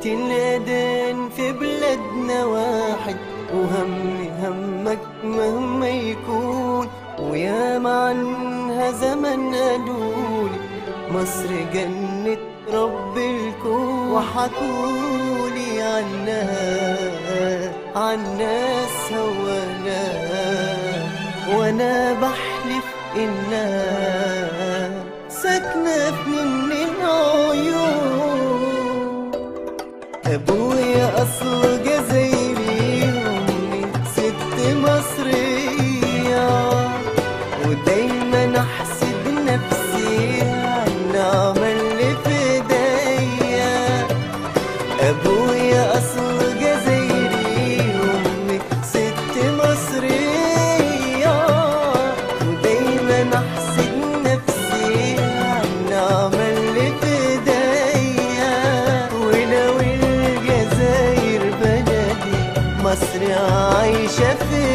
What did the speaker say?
الأذان في بلادنا واحد، همك مهما يكون. ويا عنها زمن قالولي مصر جنة رب الكون، وحكولي عن ناس هوانا، وانا بحلف انها ساكنة في من العيون. ابويا اصله جزائري وامي ست مصرية، ودايما احسد نفسي على النعمة اللي في ايديا. ابويا اصله جزائري وامي ست مصرية، ودايما احسد نفسي على النعمة اللي في ايديا. ولو الجزائر بلدي مصر عايشة في